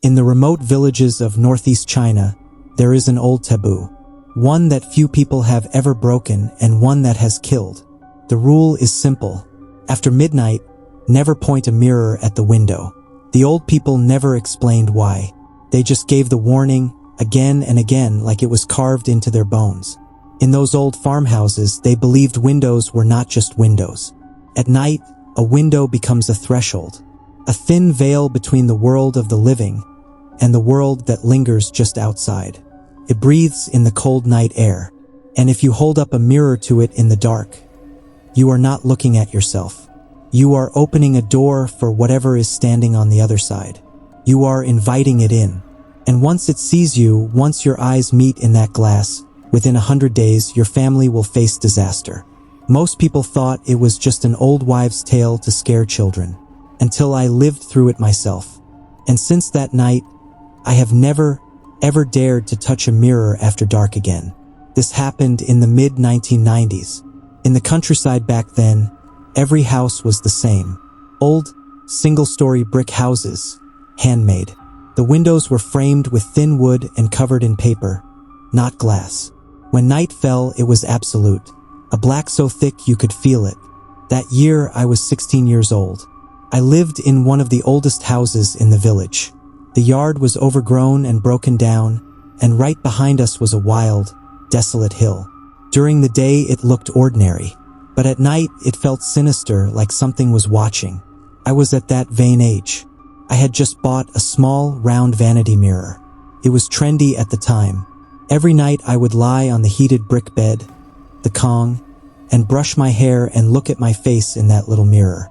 In the remote villages of northeast China, there is an old taboo. One that few people have ever broken and one that has killed. The rule is simple. After midnight, never point a mirror at the window. The old people never explained why. They just gave the warning again and again like it was carved into their bones. In those old farmhouses, they believed windows were not just windows. At night, a window becomes a threshold, a thin veil between the world of the living and the world that lingers just outside. It breathes in the cold night air, and if you hold up a mirror to it in the dark, you are not looking at yourself. You are opening a door for whatever is standing on the other side. You are inviting it in. And once it sees you, once your eyes meet in that glass, within 100 days, your family will face disaster. Most people thought it was just an old wives' tale to scare children, until I lived through it myself. And since that night, I have never, ever dared to touch a mirror after dark again. This happened in the mid-1990s. In the countryside back then, every house was the same. Old, single-story brick houses, handmade. The windows were framed with thin wood and covered in paper, not glass. When night fell, it was absolute. A black so thick you could feel it. That year, I was 16 years old. I lived in one of the oldest houses in the village. The yard was overgrown and broken down, and right behind us was a wild, desolate hill. During the day, it looked ordinary, but at night, it felt sinister, like something was watching. I was at that vain age. I had just bought a small, round vanity mirror. It was trendy at the time. Every night I would lie on the heated brick bed, the Kong, and brush my hair and look at my face in that little mirror.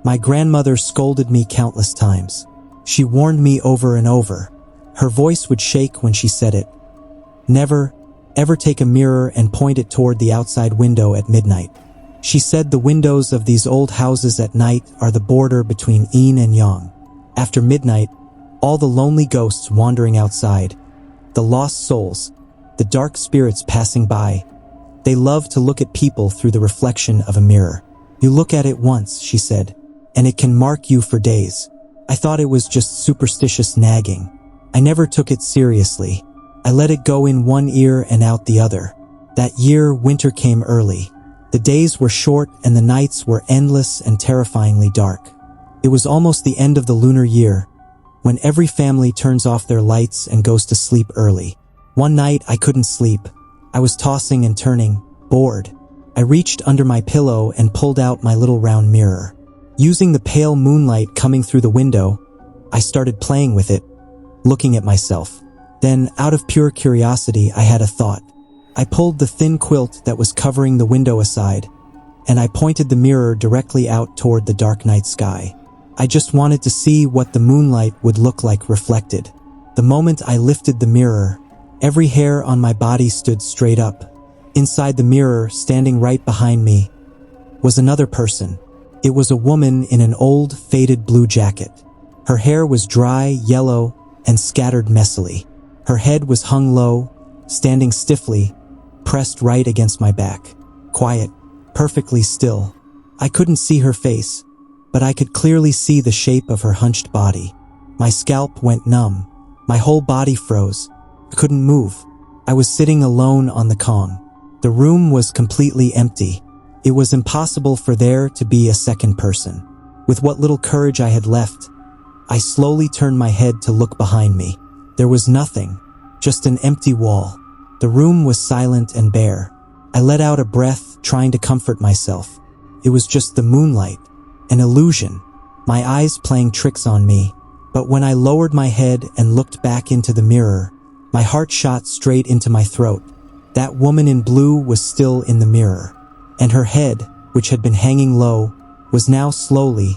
My grandmother scolded me countless times. She warned me over and over. Her voice would shake when she said it. Never, ever take a mirror and point it toward the outside window at midnight. She said the windows of these old houses at night are the border between yin and yang. After midnight, all the lonely ghosts wandering outside, the lost souls, the dark spirits passing by, they love to look at people through the reflection of a mirror. You look at it once, she said, and it can mark you for days. I thought it was just superstitious nagging. I never took it seriously. I let it go in one ear and out the other. That year, winter came early. The days were short and the nights were endless and terrifyingly dark. It was almost the end of the lunar year, when every family turns off their lights and goes to sleep early. One night, I couldn't sleep. I was tossing and turning, bored. I reached under my pillow and pulled out my little round mirror. Using the pale moonlight coming through the window, I started playing with it, looking at myself. Then, out of pure curiosity, I had a thought. I pulled the thin quilt that was covering the window aside, and I pointed the mirror directly out toward the dark night sky. I just wanted to see what the moonlight would look like reflected. The moment I lifted the mirror, every hair on my body stood straight up. Inside the mirror, standing right behind me, was another person. It was a woman in an old, faded blue jacket. Her hair was dry, yellow, and scattered messily. Her head was hung low, standing stiffly, pressed right against my back. Quiet, perfectly still. I couldn't see her face, but I could clearly see the shape of her hunched body. My scalp went numb. My whole body froze. I couldn't move. I was sitting alone on the Kong. The room was completely empty. It was impossible for there to be a second person. With what little courage I had left, I slowly turned my head to look behind me. There was nothing, just an empty wall. The room was silent and bare. I let out a breath, trying to comfort myself. It was just the moonlight, an illusion, my eyes playing tricks on me. But when I lowered my head and looked back into the mirror, my heart shot straight into my throat. That woman in blue was still in the mirror, and her head, which had been hanging low, was now slowly,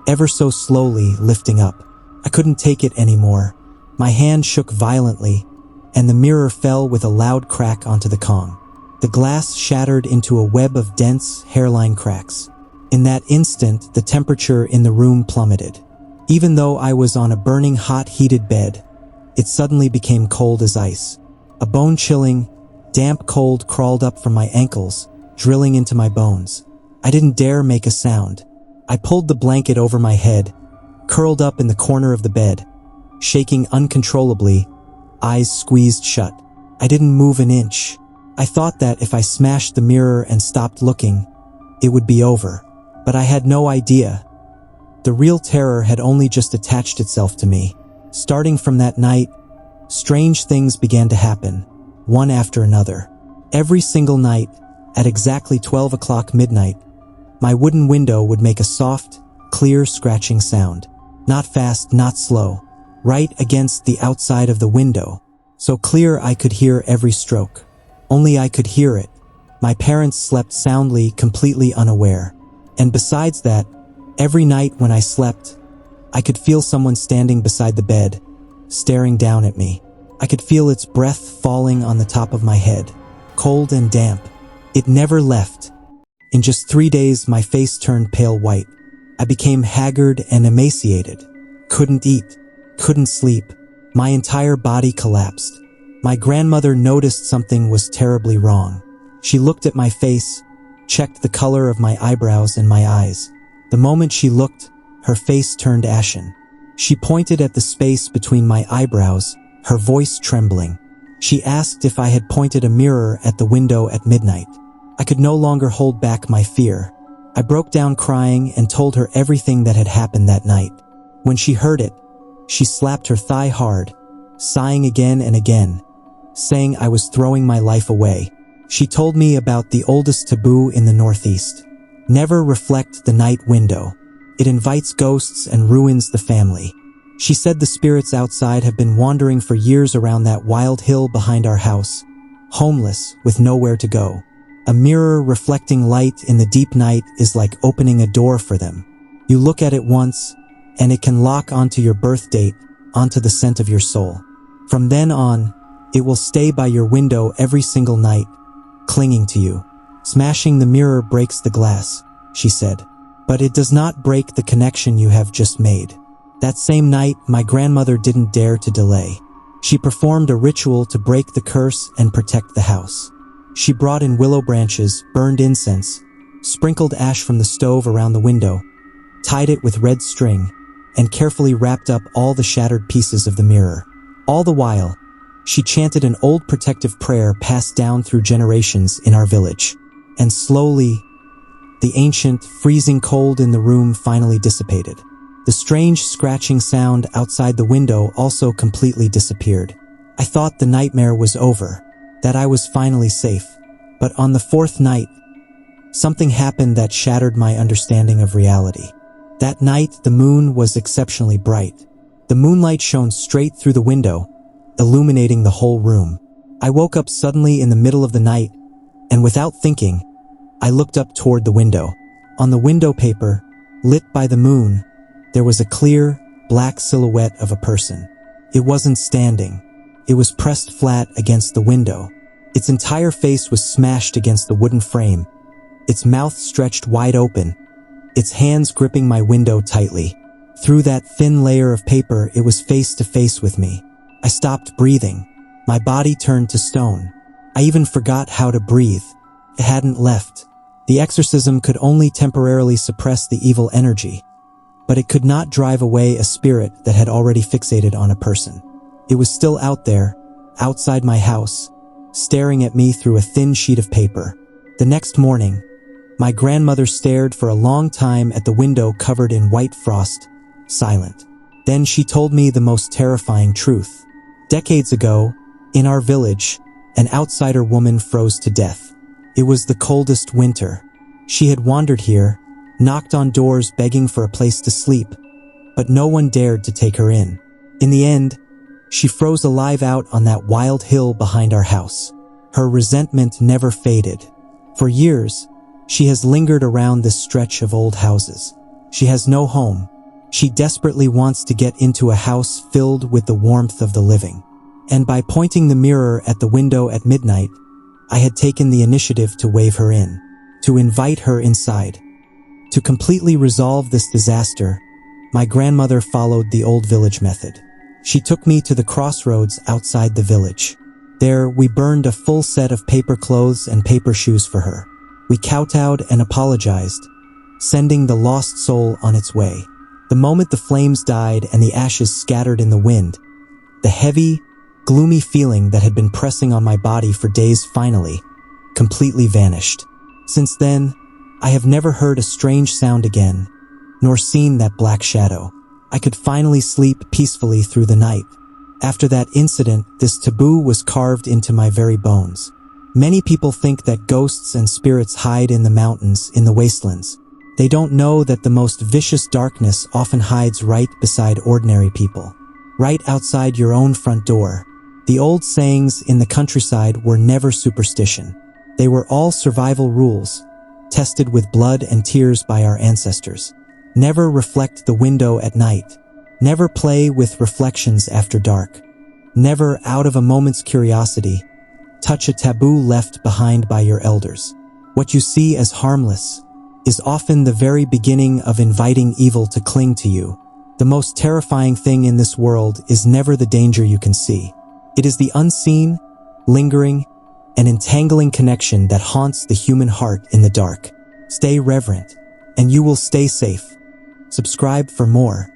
ever so slowly, lifting up. I couldn't take it anymore. My hand shook violently, and the mirror fell with a loud crack onto the Kong. The glass shattered into a web of dense, hairline cracks. In that instant, the temperature in the room plummeted. Even though I was on a burning hot heated bed, it suddenly became cold as ice. A bone-chilling, damp cold crawled up from my ankles, drilling into my bones. I didn't dare make a sound. I pulled the blanket over my head, curled up in the corner of the bed, shaking uncontrollably, eyes squeezed shut. I didn't move an inch. I thought that if I smashed the mirror and stopped looking, it would be over. But I had no idea. The real terror had only just attached itself to me. Starting from that night, strange things began to happen, one after another. Every single night, at exactly 12 o'clock midnight, my wooden window would make a soft, clear scratching sound. Not fast, not slow. Right against the outside of the window, so clear I could hear every stroke. Only I could hear it. My parents slept soundly, completely unaware. And besides that, every night when I slept, I could feel someone standing beside the bed, staring down at me. I could feel its breath falling on the top of my head, cold and damp. It never left. In just 3 days, my face turned pale white. I became haggard and emaciated. Couldn't eat. Couldn't sleep. My entire body collapsed. My grandmother noticed something was terribly wrong. She looked at my face, checked the color of my eyebrows and my eyes. The moment she looked, her face turned ashen. She pointed at the space between my eyebrows, her voice trembling. She asked if I had pointed a mirror at the window at midnight. I could no longer hold back my fear. I broke down crying and told her everything that had happened that night. When she heard it, she slapped her thigh hard, sighing again and again, saying I was throwing my life away. She told me about the oldest taboo in the Northeast. Never reflect the night window. It invites ghosts and ruins the family. She said the spirits outside have been wandering for years around that wild hill behind our house, homeless with nowhere to go. A mirror reflecting light in the deep night is like opening a door for them. You look at it once, and it can lock onto your birth date, onto the scent of your soul. From then on, it will stay by your window every single night, clinging to you. Smashing the mirror breaks the glass, she said. But it does not break the connection you have just made. That same night, my grandmother didn't dare to delay. She performed a ritual to break the curse and protect the house. She brought in willow branches, burned incense, sprinkled ash from the stove around the window, tied it with red string, and carefully wrapped up all the shattered pieces of the mirror. All the while, she chanted an old protective prayer passed down through generations in our village. And slowly, the ancient, freezing cold in the room finally dissipated. The strange scratching sound outside the window also completely disappeared. I thought the nightmare was over, that I was finally safe. But on the fourth night, something happened that shattered my understanding of reality. That night, the moon was exceptionally bright. The moonlight shone straight through the window, illuminating the whole room. I woke up suddenly in the middle of the night, and without thinking, I looked up toward the window. On the window paper, lit by the moon, there was a clear, black silhouette of a person. It wasn't standing. It was pressed flat against the window. Its entire face was smashed against the wooden frame, its mouth stretched wide open, its hands gripping my window tightly. Through that thin layer of paper, it was face to face with me. I stopped breathing. My body turned to stone. I even forgot how to breathe. It hadn't left. The exorcism could only temporarily suppress the evil energy, but it could not drive away a spirit that had already fixated on a person. It was still out there, outside my house, staring at me through a thin sheet of paper. The next morning, my grandmother stared for a long time at the window covered in white frost, silent. Then she told me the most terrifying truth. Decades ago, in our village, an outsider woman froze to death. It was the coldest winter. She had wandered here, knocked on doors begging for a place to sleep, but no one dared to take her in. In the end, she froze alive out on that wild hill behind our house. Her resentment never faded. For years, she has lingered around this stretch of old houses. She has no home. She desperately wants to get into a house filled with the warmth of the living. And by pointing the mirror at the window at midnight, I had taken the initiative to wave her in, to invite her inside. To completely resolve this disaster, my grandmother followed the old village method. She took me to the crossroads outside the village. There, we burned a full set of paper clothes and paper shoes for her. We kowtowed and apologized, sending the lost soul on its way. The moment the flames died and the ashes scattered in the wind, the heavy, gloomy feeling that had been pressing on my body for days finally, completely vanished. Since then, I have never heard a strange sound again, nor seen that black shadow. I could finally sleep peacefully through the night. After that incident, this taboo was carved into my very bones. Many people think that ghosts and spirits hide in the mountains, in the wastelands. They don't know that the most vicious darkness often hides right beside ordinary people, right outside your own front door. The old sayings in the countryside were never superstition. They were all survival rules, tested with blood and tears by our ancestors. Never reflect the window at night. Never play with reflections after dark. Never, out of a moment's curiosity, touch a taboo left behind by your elders. What you see as harmless is often the very beginning of inviting evil to cling to you. The most terrifying thing in this world is never the danger you can see. It is the unseen, lingering, and entangling connection that haunts the human heart in the dark. Stay reverent, and you will stay safe. Subscribe for more.